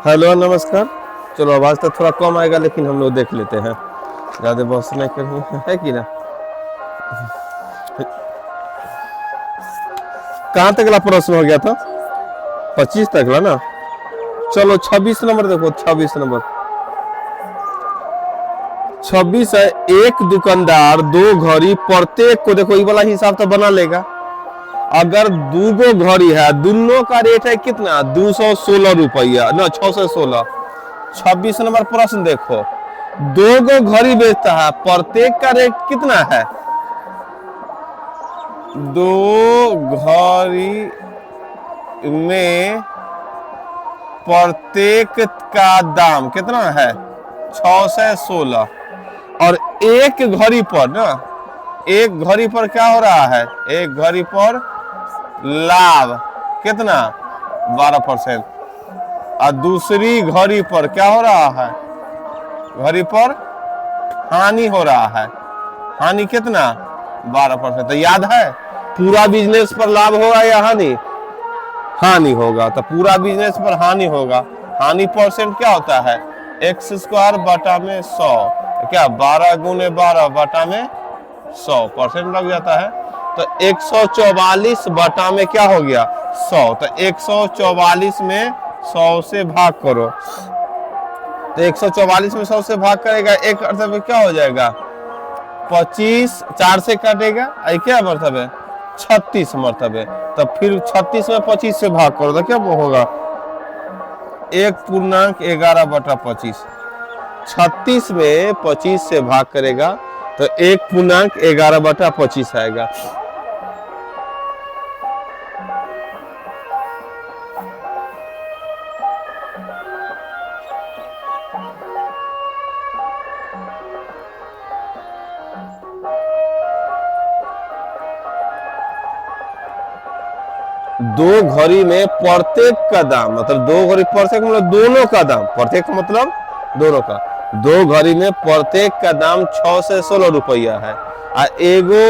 Hello नमस्कार। चलो आवाज़ तो थोड़ा कम आएगा लेकिन हम लोग देख लेते हैं, ज़्यादा बहस नहीं करनी है कि ना। कहाँ तक ला प्रश्न हो गया था? 25 तक ला ना। चलो 26 नंबर देखो, 26 नंबर। 26 है, एक दुकानदार दो घड़ी प्रत्येक को, देखो ये वाला हिसाब तो बना लेगा। अगर दूगो घड़ी है, दोनों का रेट है कितना? 216 रुपया ना, 616। 26 नंबर प्रश्न देखो, दो गो घड़ी बेचता है, प्रत्येक का रेट कितना है? दो घड़ी में प्रत्येक का दाम कितना है? 616। और एक घड़ी पर ना, एक घड़ी पर क्या हो रहा है? एक घड़ी पर लाभ कितना? 12%। और दूसरी घड़ी पर क्या हो रहा है? घड़ी पर हानि हो रहा है। हानि कितना? 12%। तो याद है, पूरा बिजनेस पर लाभ होगा या हानि? हानि होगा। तो पूरा बिजनेस पर हानि होगा। हानि परसेंट क्या होता है? x² बटा में 100, क्या 12 गुने 12 बटा में 100% लग जाता है। तो 144 बटा में क्या हो गया? 100। तो 144 में 100 से भाग करो, तो 144 में 100 से भाग करेगा, एक अर्थ में क्या हो जाएगा? 25, 4 से काटेगा, क्या मतलब है? 36 मतलब है। तो फिर 36 में 25 से भाग करो तो क्या होगा? 1.11 बटा 25। 36 में 25 से भाग करेगा तो 1.11 बटा 25 आएगा। दो घड़ी में प्रत्येक का दाम, मतलब दो घड़ी प्रत्येक मतलब दोनों का दाम, प्रत्येक मतलब दोनों का। दो घड़ी में प्रत्येक का दाम 616 रुपया है, और एगो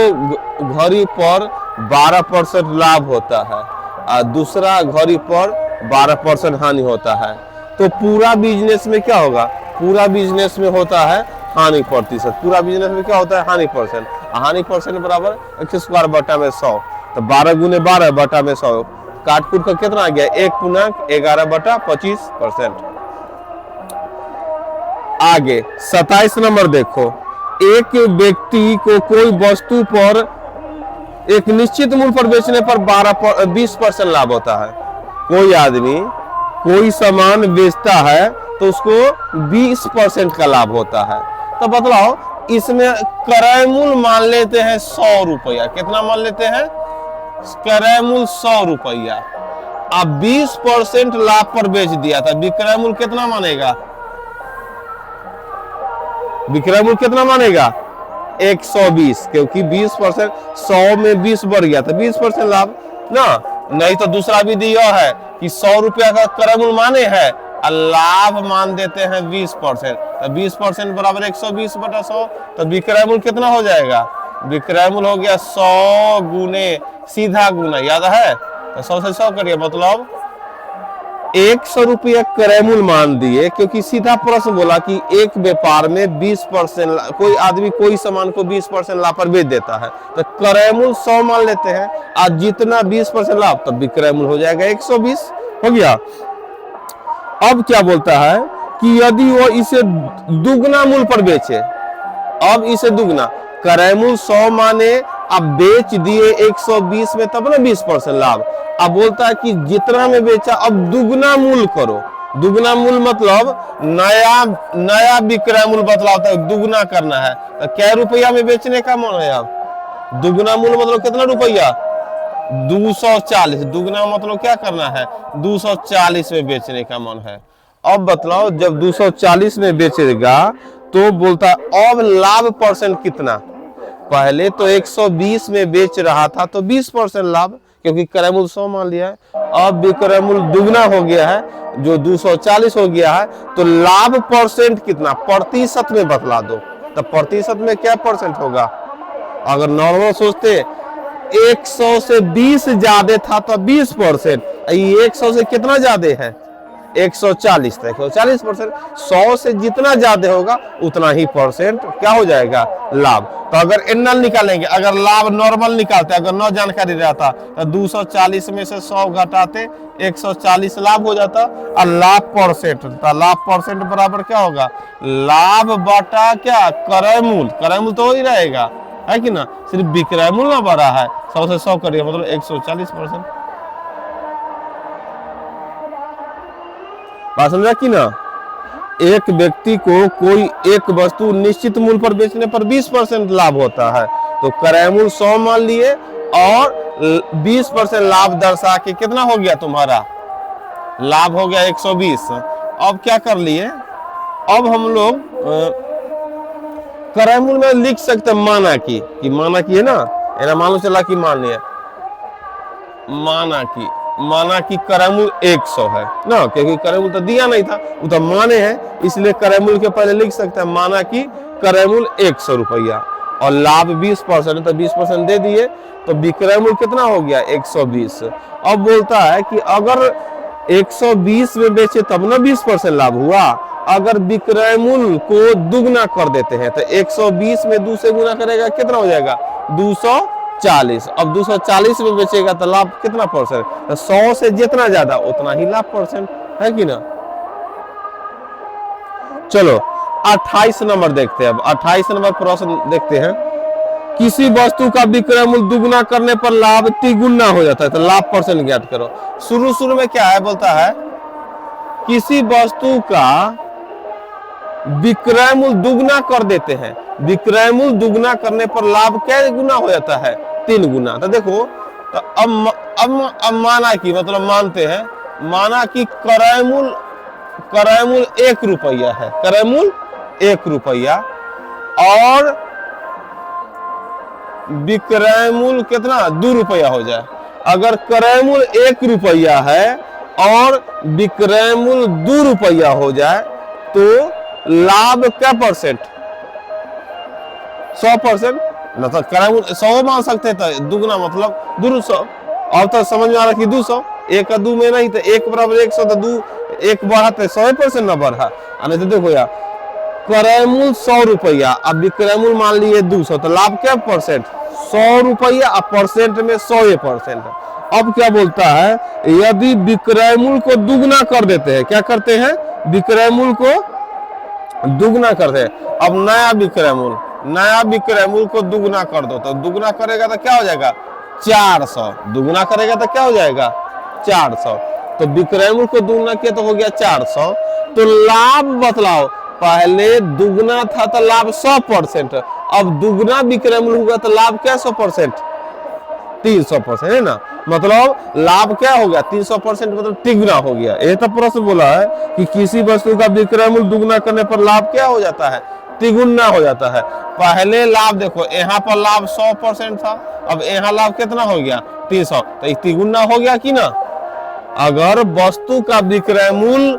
घड़ी पर 12% लाभ होता है और दूसरा घड़ी पर 12% हानि होता है। तो पूरा बिजनेस में क्या होगा? पूरा बिजनेस में होता है हानि प्रतिशत। पूरा बिजनेस में क्या होता है? हानि परसेंट। हानि परसेंट बराबर x² बटा में 100। तो 12 गुने 12 बटा में 100, काट कूट का कितना आ गया? 1.11 बटा 25%। आगे 27 नंबर देखो, एक व्यक्ति को कोई वस्तु पर एक निश्चित मूल्य पर बेचने पर 20% लाभ होता है। कोई आदमी कोई सामान बेचता है तो उसको 20% का लाभ होता है। तो बतलाओ, इसमें क्रय मूल्य मान लेते हैं 100 रुपया। कितना मान लेते हैं? क्रय मूल्य 100 रुपया। अब 20% लाभ पर बेच दिया था, विक्रय मूल्य कितना मानेगा? विक्रय मूल्य कितना मानेगा? 120, क्योंकि 20%, 100 में 20 बढ़ गया तो 20% लाभ ना। नहीं तो दूसरा भी दिया है कि 100 रुपया का क्रय मूल्य माने है और लाभ मान देते हैं 20%। तो 20% बराबर 120 बटा 100। तो विक्रय मूल्य कितना हो जाएगा? विक्रय मूल्य हो गया 100 गुने सीधा गुना, याद है? तो 100 से 100 करिए, मतलब 100 रुपया क्रय मूल्य मान दिए, क्योंकि सीधा प्रश्न बोला कि एक व्यापार में 20%, कोई आदमी कोई सामान को 20% लाभ पर बेच देता है, तो क्रय मूल्य 100 मान लेते हैं, आज जितना 20% लाभ, तब विक्रय मूल्य हो जाएगा 120। हो गया। अब क्या बोलता है कि यदि वो इसे दुगना मूल्य पर बेचे, अब इसे दुगना, क्रय मूल्य 100 माने, अब बेच दिए 120 में, तब ना 20% लाभ। अब बोलता है कि जितना में बेचा अब दुगना मूल्य करो। दुगना मूल्य मतलब नया विक्रय मूल्य बतलाता है, दुगना करना है। तो क्या रुपया में बेचने का मन है? अब दुगना मूल्य मतलब कितना रुपया? 240। दुगना मतलब क्या करना है? 240 में बेचने का मन है। अब बतलाओ, जब 240 में बेचेगा तो बोलता है अब लाभ परसेंट कितना? पहले तो 120 में बेच रहा था तो 20% लाभ, क्योंकि क्रय मूल्य 100 मान लिया है। अब विक्रय मूल्य दुगना हो गया है, जो 240 हो गया है, तो लाभ परसेंट कितना? प्रतिशत में बतला दो। तो प्रतिशत में क्या परसेंट होगा? अगर नॉर्मल सोचते 100 से 20 ज्यादा था तो 20%, 100 से कितना ज्यादा है? 140 था, 140%। 100 से जितना ज्यादा होगा उतना ही परसेंट क्या हो जाएगा, लाभ। तो अगर एनल निकालेंगे, अगर लाभ नॉर्मल निकालते, अगर न जानकारी रहता तो 240 में से 100 घटाते 140 लाभ हो जाता, और लाभ परसेंट, तो लाभ परसेंट बराबर क्या होगा, लाभ बटा क्या, क्रय मूल। क्रय मूल तो हो ही रहेगा, है कि ना, सिर्फ विक्रय मूल ना बढ़ा है, 100 से 100 करिए मतलब 140%। बात समझा कि ना। एक व्यक्ति को कोई एक वस्तु निश्चित मूल्य पर बेचने पर 20% लाभ होता है, तो क्रय मूल्य 100 मान लिए और 20% लाभ दर्शा के कितना हो गया तुम्हारा, लाभ हो गया 120। अब क्या कर लिए, अब हम लोग क्रय मूल्य में लिख सकते हैं माना कि माना की है ना, मालूम चला कि मान लिया, माना कि क्रय मूल्य 100 है ना, क्योंकि क्रय मूल्य तो दिया नहीं था, वो तो माने हैं, इसलिए क्रय मूल्य के पहले लिख सकते हैं माना कि क्रय मूल्य 100 रुपया और लाभ 20% है, तो 20% दे दिए, तो विक्रय मूल्य कितना हो गया 120। अब बोलता है कि अगर 120 में बेचे तब ना 20% लाभ हुआ, अगर विक्रय मूल्य को दुगना कर देते हैं तो 120 में 2 से गुना करेगा कितना हो जाएगा 240। अब 240 में बेचेगा तो लाभ कितना परसेंट, तो 100 से जितना ज्यादा उतना ही लाभ परसेंट, है कि ना। चलो 28 नंबर देखते हैं। अब 28 नंबर प्रश्न देखते हैं। किसी वस्तु का विक्रय मूल्य दुगुना करने पर लाभ तिगुना हो जाता है, तो लाभ परसेंट ज्ञात करो। शुरू में क्या है, बोलता है किसी वस्तु का विक्रय मूल्य दुगना कर देते हैं, विक्रय मूल्य दुगना करने पर लाभ क्या गुना हो जाता है, 3 गुना। तो देखो, तो अब माना कि मतलब मानते हैं, माना कि क्रय मूल्य 1 रुपया है, क्रय मूल्य 1 रुपया और विक्रय मूल्य कितना 2 रुपया हो जाए। अगर क्रय मूल्य 1 रुपया है और विक्रय मूल्य 2 रुपया हो जाए तो लाभ क्या परसेंट, 100%। मतलब क्रय मूल्य 100 मान सकते हैं, तो दुगना मतलब 200। अब तो समझ में आ रहा कि 200, 1 का 2 में नहीं, तो 1 बराबर 100, तो 2 1 बढ़ा तो 100% न बढ़ा। नहीं तो देखो यार, क्रय मूल्य 100 रुपया, अब विक्रय मूल्य मान लिए 200, तो लाभ क्या परसेंट, 100 रुपया, अब परसेंट में 100%। अब क्या बोलता है, यदि विक्रय मूल्य को दुगना कर देते हैं, क्या करते हैं, विक्रय मूल्य को दुगना करते हैं। अब नया विक्रय मूल्य को दुगना कर दो, तो दुगना करेगा तो क्या हो जाएगा 400, दुगना करेगा तो क्या हो जाएगा 400। तो विक्रय मूल्य को दुगना किया तो हो गया 400। तो लाभ बतलाओ, पहले दुगना था तो लाभ 100%, अब दुगना विक्रय मूल्य होगा तो लाभ क्या 100%, 300% है ना। मतलब लाभ क्या हो गया 300%, मतलब तिगुना हो गया। ये तो प्रश्न बोला है कि किसी वस्तु का विक्रय मूल्य दुगना करने पर लाभ क्या हो जाता है, तिगुना हो जाता है। पहले लाभ देखो, यहाँ पर लाभ 100% था, अब यहाँ लाभ कितना हो गया 300, तो तिगुना हो गया कि ना। अगर वस्तु का विक्रय मूल्य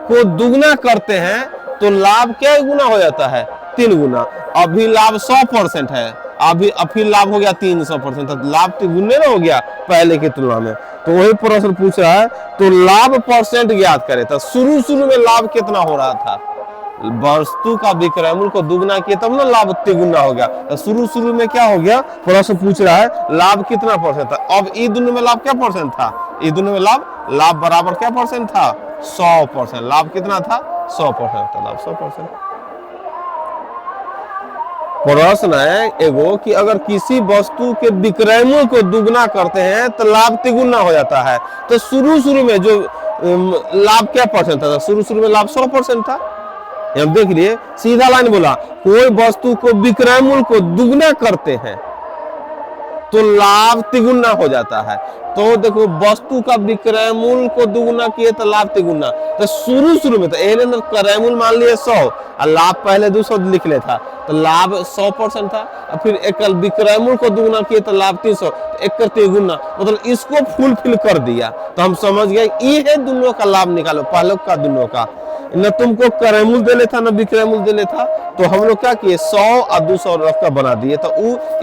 को दुगना करते हैं तो लाभ क्या गुना हो जाता है 3 गुना। अभी लाभ 100% है, अभी लाभ हो गया 300%, तो लाभ तिगुने ना हो गया पहले की तुलना में। तो वही प्रश्न पूछ रहा है, तो लाभ परसेंट ज्ञात करे। तो शुरू में लाभ कितना हो रहा था, वस्तु का विक्रय मूल्य को दुगना किया तब ना लाभ तिगुना हो गया। तो शुरू में क्या हो गया, प्रश्न पूछ रहा है लाभ कितना परसेंट था। अब ई दोनों में लाभ क्या परसेंट था, ई दोनों में लाभ बराबर क्या परसेंट था 100%। लाभ कितना था 100% था, लाभ 100%। प्रश्न है एगो कि अगर किसी वस्तु के विक्रय मूल्य को दुगना करते हैं तो लाभ तिगुना हो जाता है। तो शुरू में जो लाभ क्या परसेंट था, शुरू में लाभ 100% था। हम देख लिए, सीधा लाइन बोला, कोई वस्तु को विक्रय मूल्य को दुगना करते हैं तो लाभ तिगुना हो जाता है। तो देखो, वस्तु का विक्रय मूल्य को दुगुना किए तो लाभ तिगुना। तो शुरू में तो क्रय मूल्य मान लिए 100 और लाभ पहले 200 लिख ले था, तो लाभ 100% था। और फिर एक विक्रय मूल्य को दुगुना किए तो लाभ 300, एक तिगुना, मतलब इसको फुलफिल कर दिया। तो हम समझ गए ये है दोनों का लाभ निकालो, पहले का दोनों का। न तुमको क्रय मूल्य दे लेता न विक्रय मूल्य दे लेता, तो हम लोग क्या किए 100 और 200 रख कर बना दिए, तो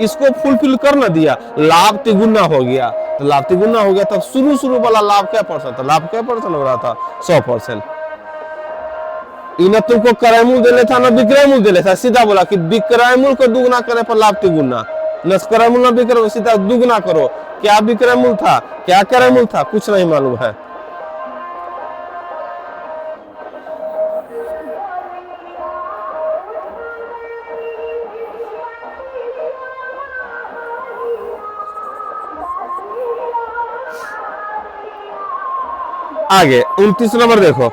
इसको फुलफिल कर न दिया, लाभ तिगुना हो गया। तो लाभ तिगुना हो गया। तब शुरू शुरू वाला लाभ क्या परसेंट था, लाभ क्या परसेंट हो रहा था, 100%। इन तुमको क्रय मूल्य देने था ना विक्रय मूल्य देने था, सीधा बोला कि विक्रय मूल्य को दुगना करने पर लाभ तिगुना, न क्रय मूल्य न विक्रय, सीधा दुगना करो। क्या विक्रय मूल्य था, क्या क्रय मूल्य था, कुछ नहीं मालूम है। आगे 29 नंबर देखो,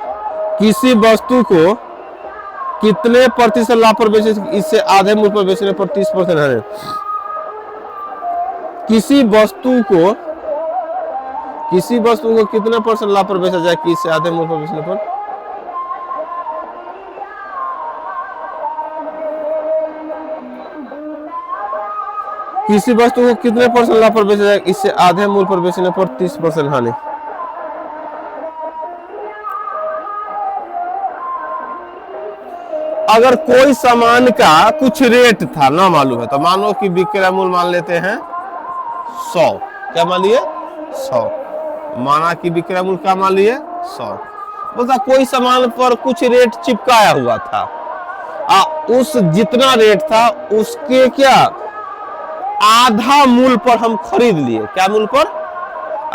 किसी वस्तु को कितने प्रतिशत लाभ पर बेचे, इससे आधे मूल्य पर बेचने पर 30% है। किसी वस्तु को कितने परसेंट लाभ पर बेचा जाए कि इससे आधे मूल्य पर बेचने पर, किसी वस्तु को कितने परसेंट लाभ पर बेचा जाए इससे आधे मूल्य पर बेचने पर 30% हानि। अगर कोई सामान का कुछ रेट था ना मालूम है, तो मानो कि विक्रय मूल्य मान लेते हैं 100, क्या मान लिए 100, माना कि विक्रय मूल्य क्या मान लिए 100। बोलता कोई सामान पर कुछ रेट चिपकाया हुआ था, उस जितना रेट था उसके क्या आधा मूल्य पर हम खरीद लिए। क्या मूल्य पर,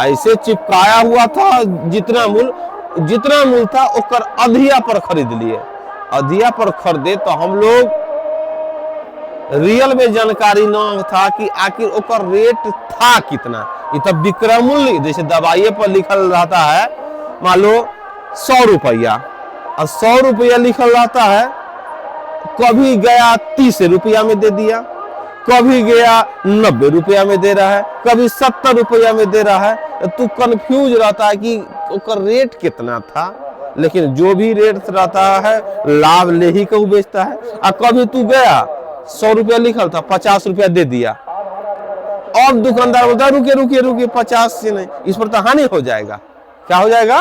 ऐसे चिपकाया हुआ था, जितना मूल्य था उसका अधिया पर खरीद लिए। अधिया पर खरीदे तो हम लोग रियल में जानकारी न था कि आखिर ओकर रेट था कितना। ये तब विक्रय मूल्य जैसे दवाई पर लिखल रहता है, मान लो 100 रुपया, और 100 रुपया लिखल रहता है, कभी गया 30 रुपया में दे दिया, कभी गया 90 रुपया में दे रहा है, कभी 70 रुपया में दे रहा है, तो कंफ्यूज रहता है कि ओकर रेट कितना था। लेकिन जो भी रेट रहता है लाभ ले ही कहूँ बेचता है। और कभी तू गया 100 रुपया लिखल था, 50 रुपया दे दिया, अब दुकानदार बोलता रुकिए रुकिए रुकिए 50 से नहीं, इस पर तो हानि हो जाएगा। क्या हो जाएगा,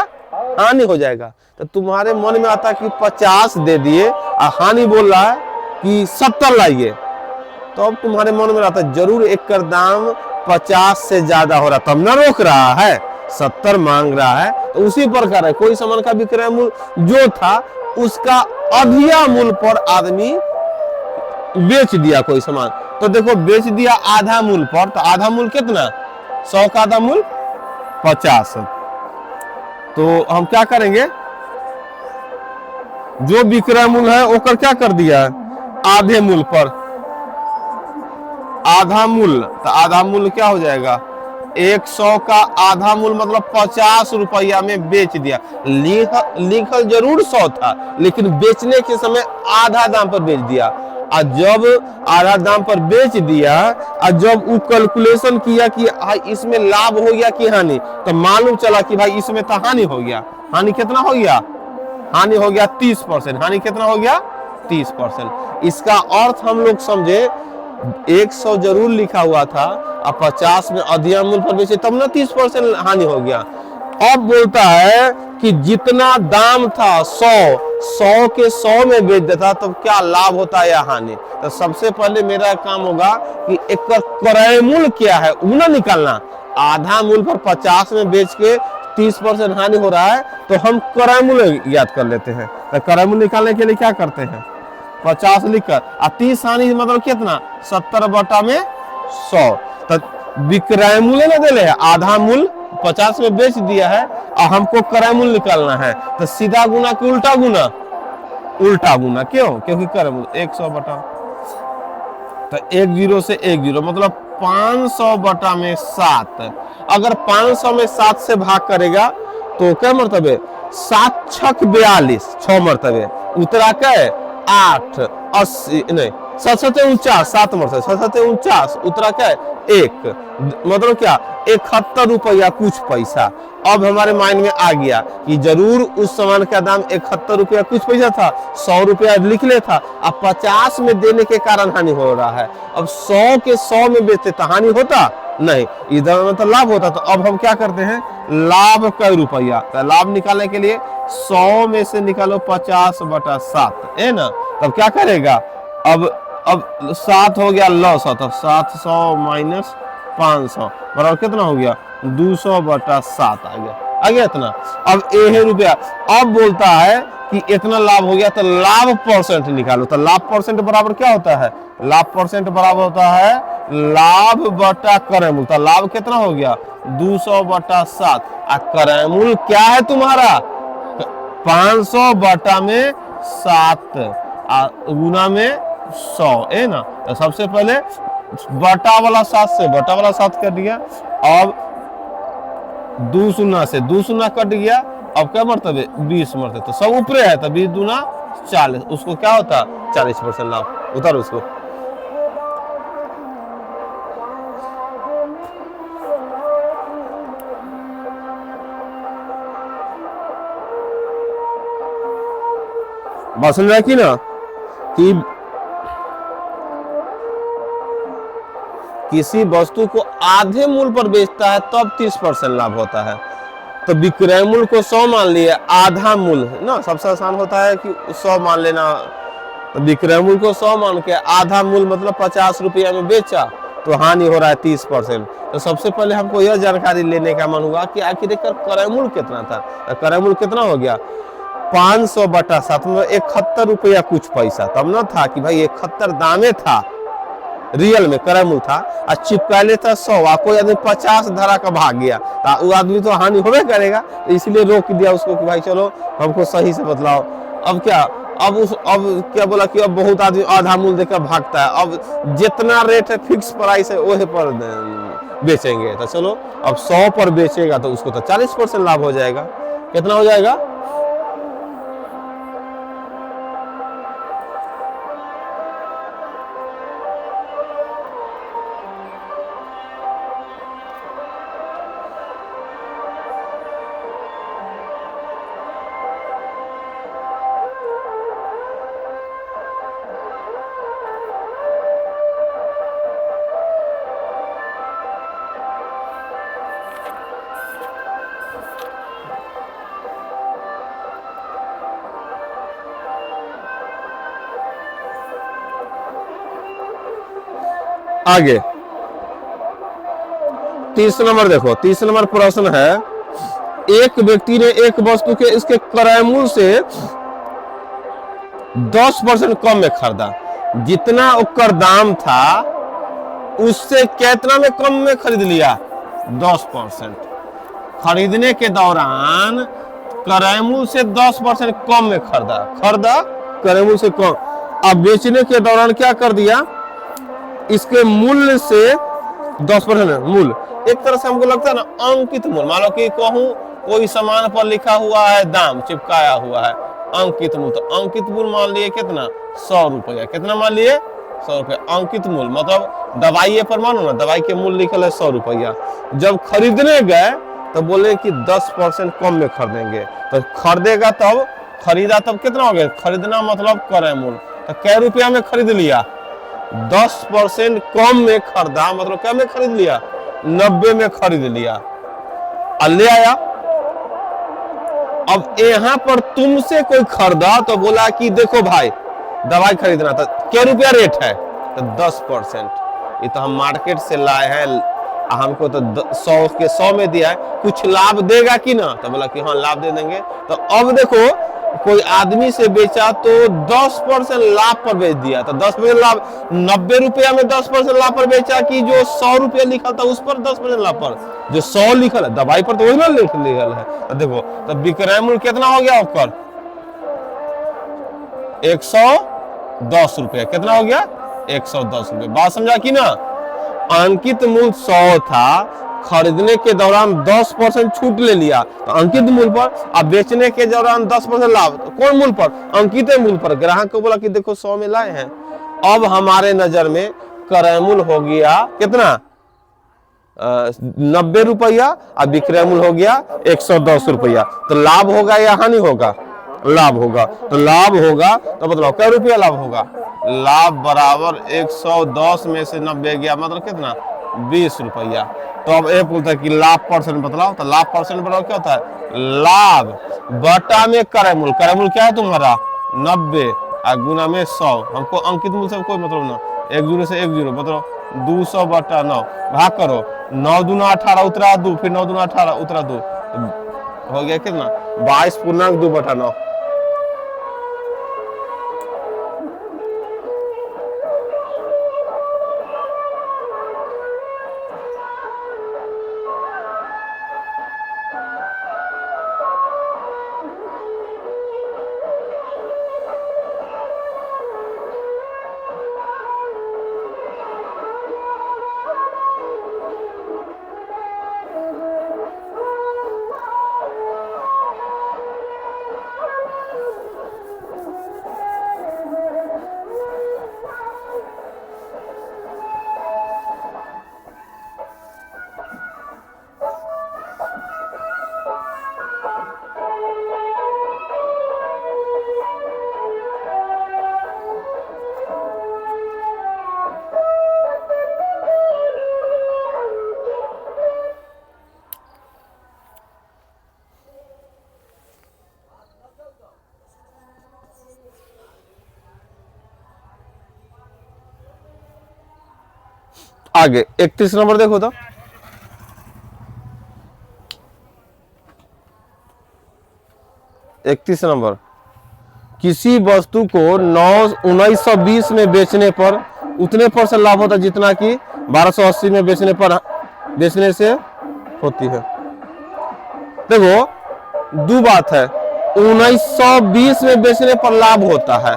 हानि हो जाएगा। तो तुम्हारे मन में आता है कि 50 दे दिए और हानि बोल रहा है कि 70 लाइए, तो अब तुम्हारे मन में आता है जरूर एक का दाम 50 से ज्यादा हो रहा, तब न रोक रहा है, 70 मांग रहा है। तो उसी प्रकार है, कोई सामान का विक्रय मूल्य जो था उसका अधिया मूल्य पर आदमी बेच दिया कोई सामान, तो देखो बेच दिया आधा मूल्य पर, तो आधा मूल्य कितना, 100 का आधा मूल्य 50। तो हम क्या करेंगे, जो विक्रय मूल्य है वो क्या कर दिया आधे मूल्य पर, आधा मूल्य, तो आधा मूल्य क्या हो जाएगा 100 का आधा मूल्य मतलब 50 रुपया में बेच दिया। लिखल जरूर 100 था, लेकिन बेचने के समय आधा दाम पर बेच दिया। और जब आधा दाम पर बेच दिया और जब वो कैलकुलेशन किया कि इसमें लाभ हो गया कि हानि, तो मालूम चला कि भाई इसमें तो हानि हो गया। हानि कितना हो गया, हानि हो गया 30%। हानि कितना हो गया 30%। इसका अर्थ हम लोग समझे 100 जरूर लिखा हुआ था और 50 में अधिया मूल्य पर बेचे, तब ना 30% हानि हो गया। अब बोलता है कि जितना दाम था 100 के 100 में बेच देता, तब क्या लाभ होता है या हानि। तो सबसे पहले मेरा काम होगा कि एक क्रय मूल्य क्या है वो ना निकालना। आधा मूल्य पर 50 में बेच के 30% हानि हो रहा है, तो हम क्रय मूल्य याद कर लेते हैं। तो क्रय मूल्य निकालने के लिए क्या करते हैं, 50 लिखकर, और 30 हानि मतलब कितना 70 बटा में 100। तो विक्रय मूल्य ना दे, आधा मूल्य 50 में बेच दिया है और हमको क्रय मूल्य निकालना है, तो सीधा गुना कि उल्टा गुना, उल्टा गुना। क्यों, क्योंकि क्रय मूल्य 100 बटा, तो 10 से 10 मतलब 500 बटा में 7। अगर 500 में 7 से भाग करेगा तो क्या मरतबे 7 छक 42, 6 मरतबे उतरा के 8 80 नहीं 7 49, 7 मरतबे 7 49 उतरा के 1, मतलब क्या 71 रुपया कुछ पैसा। अब हमारे माइंड में आ गया कि जरूर उस सामान का दाम 71 रुपया कुछ पैसा था, 100 रुपया लिख ले था, अब 50 में देने के कारण हानि हो रहा है। अब 100 के 100 में बेचते तो हानि होता नहीं, इधर में तो लाभ होता। तो अब हम क्या करते हैं, लाभ का रुपया, तो लाभ निकालने के लिए 100 में से निकालो 50 बटा 7 है ना। तब क्या करेगा, अब 7 हो गया लॉस, तब 700 माइनस 500 बराबर कितना हो गया 200/7 आ गया इतना। अब ये रुपया, अब बोलता है कि इतना लाभ हो गया, तो लाभ परसेंट निकालो। तो लाभ परसेंट बराबर क्या होता है? लाभ परसेंट बराबर होता है लाभ बटा क्रय मूल्य। तो लाभ कितना हो गया? 200/7। और क्रय मूल्य क्या है तुम्हारा? 500/7 गुना में 100 है ना। तो सबसे पहले बटा वाला 7 से बटा वाला 7 कर दिया। अब 2 शून्य से 2 शून्य कट गया। अब क्या मरतबे? 20 मरतबे। तो सब ऊपरे है, तो 20 दूना 40। उसको क्या होता? 40% लाभ। उतारो उसको। बात समझ की ना कि किसी वस्तु को आधे मूल्य पर बेचता है तब 30% लाभ होता है। तो विक्रय मूल्य को 100 मान लिए, आधा मूल्य ना, सबसे आसान होता है कि 100 मान लेना। तो विक्रय मूल्य को 100 मान के आधा मूल्य मतलब 50 रुपया में बेचा, तो हानि हो रहा है 30%। तो सबसे पहले हमको यह जानकारी लेने का मन हुआ कि आखिर क्रय मूल्य कितना था। क्रय मूल्य कितना हो गया? 500/7 में 71 रुपया कुछ पैसा। तब ना था कि भाई 71 दामे था, रियल में क्रय मूल्य था, और चिपकाले था 100। कोई आदमी 50 धरा का भाग गया, तो वो आदमी तो हानि होवे करेगा। तो इसलिए रोक दिया उसको कि भाई चलो हमको सही से बतलाओ। अब क्या, अब क्या बोला कि अब बहुत आदमी आधा मूल्य देकर भागता है। अब जितना रेट है फिक्स प्राइस है वही पर बेचेंगे। तो चलो अब 100 पर बेचेगा तो उसको तो 40% लाभ हो जाएगा। कितना हो जाएगा? आगे 30 नंबर देखो। 30 नंबर प्रश्न है, एक व्यक्ति ने एक वस्तु के इसके क्रय मूल्य से 10% कम में खरीदा। जितना उसका दाम था उससे कितना में कम में खरीद लिया? 10%। खरीदने के दौरान क्रय मूल्य से 10% कम में खरीदा क्रय मूल्य से कम। अब बेचने के दौरान क्या कर दिया? इसके मूल्य से 10% मूल्य। एक तरह से हमको लगता है ना अंकित मूल्य। मान लो कि कहूं कोई सामान पर लिखा हुआ है दाम, चिपकाया हुआ है अंकित मूल्य। तो अंकित मूल्य मान लिए कितना? 100 रुपया। कितना मान लिए? 100 रुपया अंकित मूल्य। मतलब दवाई पर मानो ना, दवाई के मूल्य लिखल है 100 रुपया। जब खरीदने गए तो बोले कि 10% कम में खरीदेंगे। तो खरीदेगा तब, खरीदा तब कितना हो गया? खरीदना मतलब क्रय मूल्य। तो कै रुपया में खरीद लिया? 10% कम में खरीदा, मतलब क्या में खरीद लिया? 90 में खरीद लिया और ले आया। अब यहाँ पर तुमसे कोई खरीदा तो बोला कि देखो भाई दवाई खरीदना था, क्या रुपया रेट है? तो 10%। ये तो हम मार्केट से लाए हैं, हमको तो 100 के 100 में दिया है, कुछ लाभ देगा कि ना? तो बोला कि हाँ लाभ दे देंगे। तो अब देखो कोई आदमी से बेचा तो 10% लाभ पर बेच दिया। तो 10% लाभ, 90 रुपया में 10% लाभ पर बेचा कि जो 100 रुपया लिखा था उस पर 10% लाभ पर? जो 100 लिखल है दवाई पर तो वही ना लिखल है। तो देखो तो विक्रय मूल्य कितना हो गया ऊपर? 110 रुपया। कितना हो गया? 110 रुपया। बात समझा कि ना? अंकित मूल्य 100 था, खरीदने के दौरान 10% छूट ले लिया तो अंकित मूल्य पर, अब बेचने के दौरान 10% लाभ। तो कौन मूल्य पर? अंकित मूल्य पर। ग्राहक को बोला कि देखो 100 में लाए हैं। अब हमारे नजर में क्रय मूल्य हो गया कितना? 90 रुपया और विक्रय मूल्य हो गया 110 रुपया। तो लाभ होगा या हानि होगा? लाभ होगा। तो लाभ होगा तो मतलब क्या रुपया लाभ होगा? लाभ बराबर 110 में से 90 गया, मतलब कितना? 20 रुपया। तो अब ये बोलता है कि लाभ परसेंट बतलाओ। तो लाभ परसेंट बराबर क्या होता है? लाभ बटा में क्रय मूल्य। क्रय मूल्य क्या है तुम्हारा? 90 और गुना में 100। हमको अंकित मूल्य से कोई मतलब ना, 1 जीरो से 1 जीरो मतलब 200/9 भाग करो 9 दूना 18 उतरा 2, फिर 9 दूना 18 उतरा 2, हो गया कितना 22.2/9। आगे 31 नंबर देखो तो, इकतीस नंबर, किसी वस्तु को 1920 में बेचने पर उतने % लाभ होता है जितना कि 1280 में बेचने से होती है। देखो दो बात है, 1920 में बेचने पर लाभ होता है।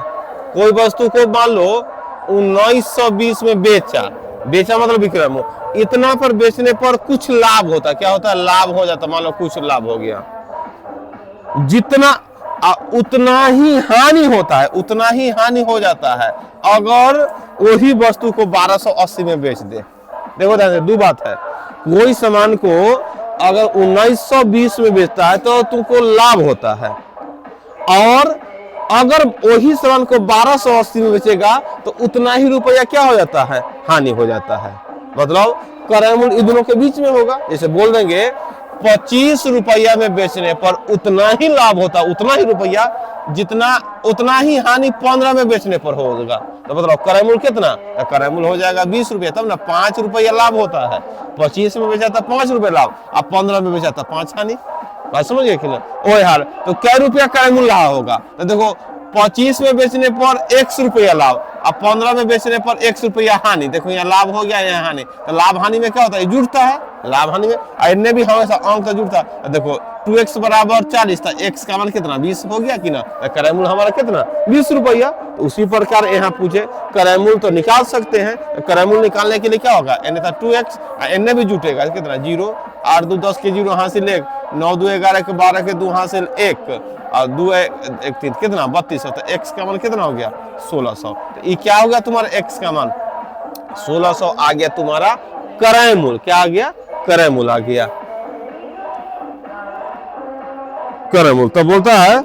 कोई वस्तु को मान लो 1920 में बेचा मतलब विक्रय मूल्य, इतना पर बेचने पर कुछ लाभ होता है। क्या होता है? लाभ हो जाता, मान लो कुछ लाभ हो गया, जितना उतना ही हानि होता है, उतना ही हानि हो जाता है अगर वही वस्तु को 1280 में बेच दे। देखो दो बात है, कोई सामान को अगर 1920 में बेचता है तो तुमको लाभ होता है, और अगर वही सामान को 1280 में बेचेगा तो उतना ही रुपया क्या हो जाता है? हानि हो जाता है। मतलब क्रय मूल्य इन दोनों के बीच में होगा। जैसे बोल देंगे 25 रुपया में बेचने पर उतना ही लाभ होता, उतना ही रुपया, जितना उतना ही हानि 15 में बेचने पर होगा। तो मतलब क्रय मूल्य कितना? क्रय मूल्य हो जाएगा 20 रुपया, तब ना 5 रुपया लाभ होता है। 25 में बेचा था 5 रुपये लाभ, अब 15 में बेचा था 5 हानि। बात समझ गए कि ना? ओ यार, तो क्या रुपया क्रय मूल्य रहा होगा? तो देखो 25 में बेचने पर 100 रुपया लाभ, अब 15 में बेचने पर 100 रुपया हानि। देखो यहाँ लाभ हो गया, यहाँ हानि। तो लाभ हानि में क्या होता है? जुड़ता है। लाभ हानि में इनने भी हमेशा अंक का जुड़ता है। देखो 2x बराबर 40 था, x का मान कितना? 20 हो गया कि ना? क्रय मूल्य हमारा कितना? 20 रुपया। तो उसी प्रकार यहाँ पूछे क्रय मूल्य तो निकाल सकते हैं। क्रय मूल्य निकालने के लिए क्या होगा? n था 2x, n भी जुटेगा कितना? 0, 8 2 10 के 0 हासिल 1, 9 2 11 के 12 के 2 हासिल 1, और 2 1 3 कितना? 32। तो x का मान कितना हो गया? 1600। तो ये क्या हो गया तुम्हारा? x का मान 1600 आ गया तुम्हारा क्रय मूल्य। क्या आ गया? क्रय मूल्य आ गया, क्रय मूल्य। तो बोलता है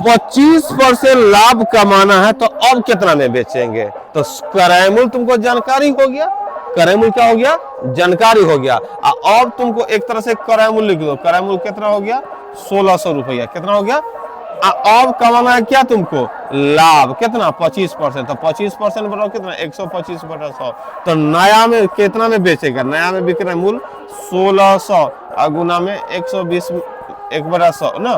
25% लाभ कमाना है तो अब कितना में बेचेंगे? तो क्रय मूल्य तुमको जानकारी हो गया। क्रय मूल्य क्या हो गया? जानकारी हो गया। अब तुमको एक तरह से क्रय मूल्य लिख दो। क्रय मूल्य कितना हो गया? 1600 रुपया। कितना हो गया? अब कमाना है क्या तुमको? लाभ। कितना? 25%। तो 25% बराबर कितना? 125/100। तो नया में कितना में बेचेगा? नया में विक्रय मूल्य 1600 गुना में 120 1/100 ना।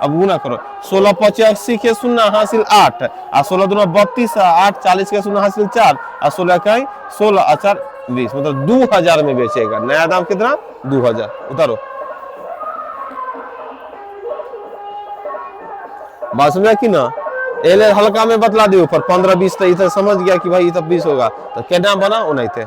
अब गुना करो, 16 5 80 के 0 हासिल 8, और 16 दूना 32, 8 40 के 0 हासिल 4, और 16 का 16 और 4 20, मतलब 2000 में बेचेगा। नया दाम कितना? 2000। उतारो। बात समझा कि ना? एले हल्का में बतला दी ऊपर 15 20, तो इधर समझ गया कि भाई तब 20 होगा। तो क्या नाम बना? वो नहीं थे।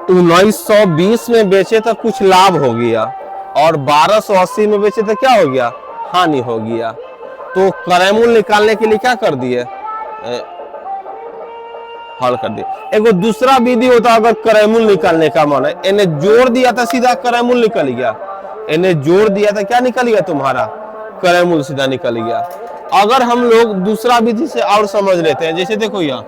तो 1920 में बेचे तो कुछ लाभ हो गया, और 1280 में बेचे तो क्या हो गया? हानि हो गया। तो क्रय मूल्य निकालने के लिए क्या कर दिए? हल कर दिया। एगो दूसरा विधि होता है, अगर क्रय मूल्य निकालने का मन है, इन्हें जोड़ दिया था सीधा क्रय मूल्य निकल गया, इन्हें जोड़ दिया था क्या निकल गया तुम्हारा, क्रय मूल्य सीधा निकल गया। अगर हम लोग दूसरा विधि से और समझ लेते हैं, जैसे देखो यहाँ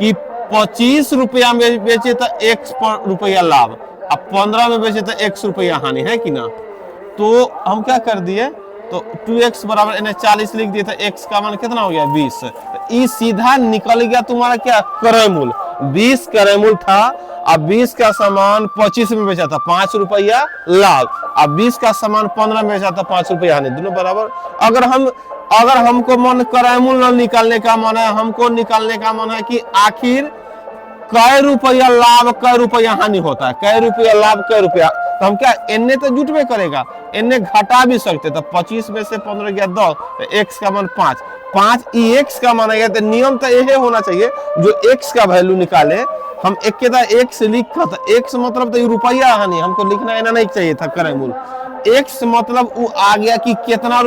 कि 25 रुपया में बेचे तो 1 रुपया लाभ, अब 15 में बेचे तो 1 रुपया हानि, है कि ना। तो हम क्या कर दिए, तो 2x बराबर इन्हें 40 लिख दिए, तो x का मान कितना हो गया 20। तो ये सीधा निकल गया तुम्हारा क्या, क्रय मूल्य। 20 क्रय मूल्य था, अब 20 का सामान 25 में बेचा था 5 रुपया लाभ, अब 20 का सामान 15 में बेचा था 5 रुपया हानि, दोनों बराबर। अगर हमको मन क्रय मूल्य निकालने का मन है, हमको निकालने का मन है कि आखिर कै रुपया लाभ कै रुपया हानि होता है, कै रुपया लाभ कै रुपया, तो हम क्या इन्ने तो जुट में करेगा, इन्ने घटा भी सकते। तो 25 में से 15 गया 10, तो x का मान 5, 5 x का मान गया। तो नियम तो यही होना चाहिए, जो x का वैल्यू निकाले हम एक के x लिख, तो x मतलब तो रुपया हानि, हमको लिखना इना नहीं चाहिए था क्रय मूल्य। x मतलब वो आ गया कि कितना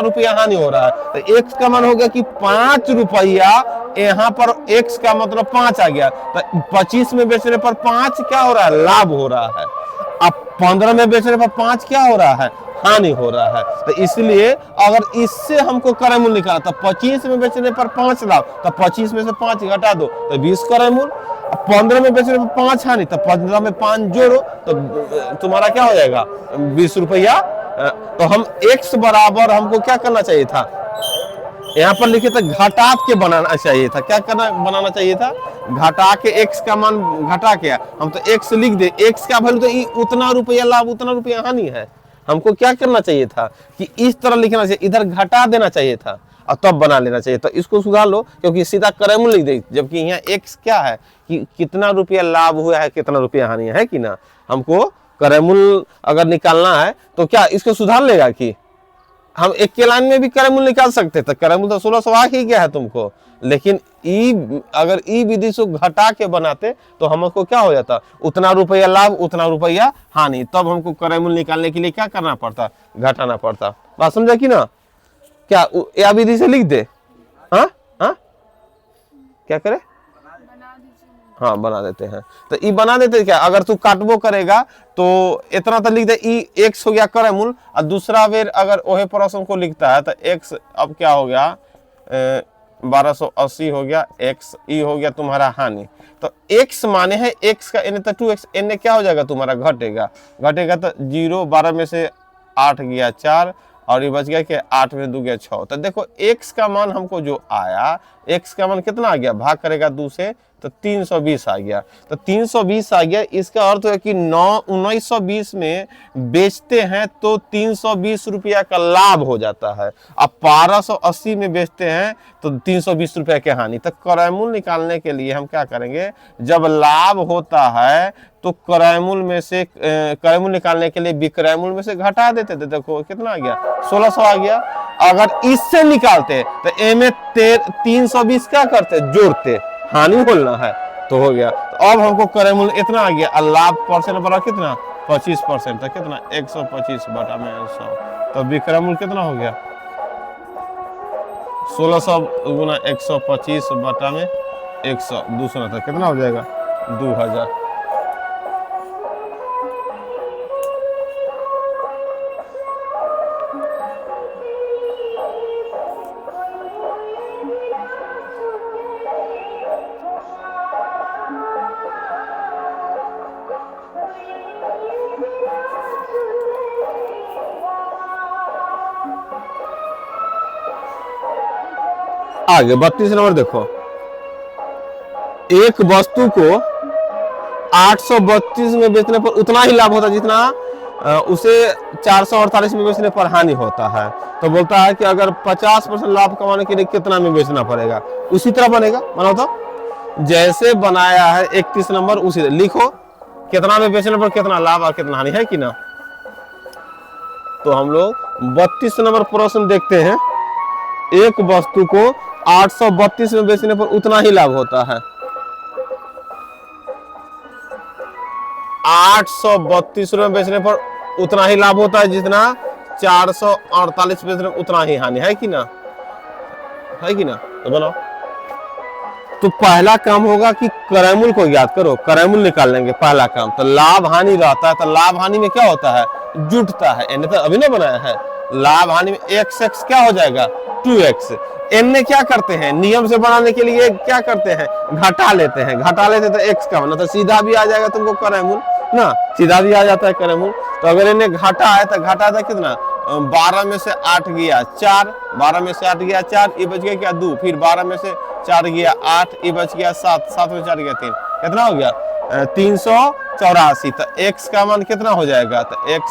रुपया हानि हो रहा है, तो x का मान हो गया कि 5 रुपया, यहाँ पर x का मतलब 5 आ गया, तो 25 में बेचने पर 5 क्या हो रहा है, लाभ हो रहा है। अब 15 में बेचने पर 5 क्या हो रहा है, हानि हो रहा है। तो इसलिए अगर इससे हमको क्रय मूल्य निकाला, तो 25 में बेचने पर 5 लाभ, तो 25 में से 5 घटा दो तो 20 क्रय मूल्य। 15 में बेचने पर 5 हानि, तो 15 में 5 जोड़ो तो तुम्हारा क्या हो जाएगा 20 रुपया। तो हम x बराबर हमको क्या करना चाहिए था, यहाँ पर लिखे था घटा के बनाना चाहिए था, क्या करना बनाना चाहिए था, घटा के x का मान घटा के, हम तो x लिख दे, x का वैल्यू तो उतना रुपया लाभ उतना रुपया हानि है। हमको क्या करना चाहिए था कि इस तरह लिखना चाहिए, इधर घटा देना चाहिए था और तब बना लेना चाहिए। तो इसको सुधार लो, क्योंकि सीधा क्रय मूल्य लिख दे, जबकि यहाँ x क्या है कि कितना रुपया लाभ हुआ है कितना रुपया हानि है कि ना। हमको क्रय मूल्य अगर निकालना है तो क्या इसको सुधार लेगा कि हम एक के लाइन में भी क्रय मूल्य निकाल सकते, तो क्रय मूल्य तो 1600 आ ही गया है तुमको। लेकिन अगर ई विधि से घटा के बनाते तो हमको क्या हो जाता, उतना रुपया लाभ उतना रुपया हानि, तब हमको क्रय मूल्य निकालने के लिए क्या करना पड़ता, घटाना पड़ता। बात समझा कि ना, क्या या विधि से लिख दे, हाँ हाँ क्या करे, हाँ बना देते हैं। तो ई बना देते क्या, अगर तू काटबो करेगा तो इतना तो लिख दे, ई x हो गया क्रय मूल्य, और दूसरा बेर अगर वही प्रश्न को लिखता है तो x अब क्या हो गया 1280 हो गया, x ई हो गया तुम्हारा हानि। तो x माने है x का इन्हें तो 2x, इन्हें क्या हो जाएगा तुम्हारा घटेगा तो 0, 12 में से 8 गया 4, और ये बच गया कि 8 में 2 गया 6। तो देखो x का मान हमको जो आया, x का मान कितना आ गया, भाग करेगा 2 से तो 320 आ गया। तो 320 आ गया, इसका अर्थ है कि 1920 में बेचते हैं तो 320 रुपया का लाभ हो जाता है, अब 1280 में बेचते हैं तो 320 रुपया की हानि। तो क्रय मूल्य निकालने के लिए हम क्या करेंगे, जब लाभ होता है तो क्रय मूल्य में से क्रय मूल्य निकालने के लिए विक्रय मूल्य में से घटा देते थे। देखो कितना आ गया 1600 आ गया। अगर इससे निकालते तो एमे 320 क्या करते, जोड़ते, हानि बोलना है तो हो गया। तो अब हमको क्रय मूल्य इतना आ गया, लाभ परसेंट बड़ा कितना 25%, तो कितना 125 बटा में 100, तो विक्रय मूल्य कितना हो गया 1600 गुना 125 बटा में 100, दूसरा था कितना हो जाएगा 2000। आगे 32 नंबर देखो, एक वस्तु को 832 में बेचने पर उतना ही लाभ होता है जितना उसे 448 में बेचने पर हानि होता है। तो बोलता है कि अगर 50% लाभ कमाने के लिए कितना में बेचना पड़ेगा, उसी तरह बनेगा। बनाओ तो जैसे बनाया है 31 नंबर उसी लिखो, कितना में बेचने पर कितना लाभ और कितना हानि है कि ना। तो हम लोग 32 नंबर प्रश्न देखते हैं, एक वस्तु को 832 में बेचने पर उतना ही लाभ होता है, 832 में बेचने पर उतना ही लाभ होता है जितना 448 बेचने पर उतना ही हानि है कि ना, है कि ना। तो बनाओ तो पहला काम होगा कि करैमुल को याद करो, करैमुल निकाल लेंगे पहला काम। तो लाभ हानि रहता है, तो लाभ हानि में क्या होता है, जुटता है। एन तो अभी ना बनाया है, लाभ हानि में x x क्या हो जाएगा 2x। एन ने क्या करते हैं, नियम से बनाने के लिए क्या करते हैं, घटा लेते हैं, घटा लेते तो x का बना, तो सीधा भी आ जाएगा तुमको करैमुल ना, सीधा भी आ जाता है करैमुल। तो अगर इन्हें घटा है तो घटा था कितना, 12 में से 8 गया 4, 12 में से 8 गया 4, ये बच गया क्या 2, फिर 12 में से 4 गया 8, ये बच गया 7, 7 में 4 गया 3, कितना हो गया 384। तो x का मान कितना हो जाएगा, तो x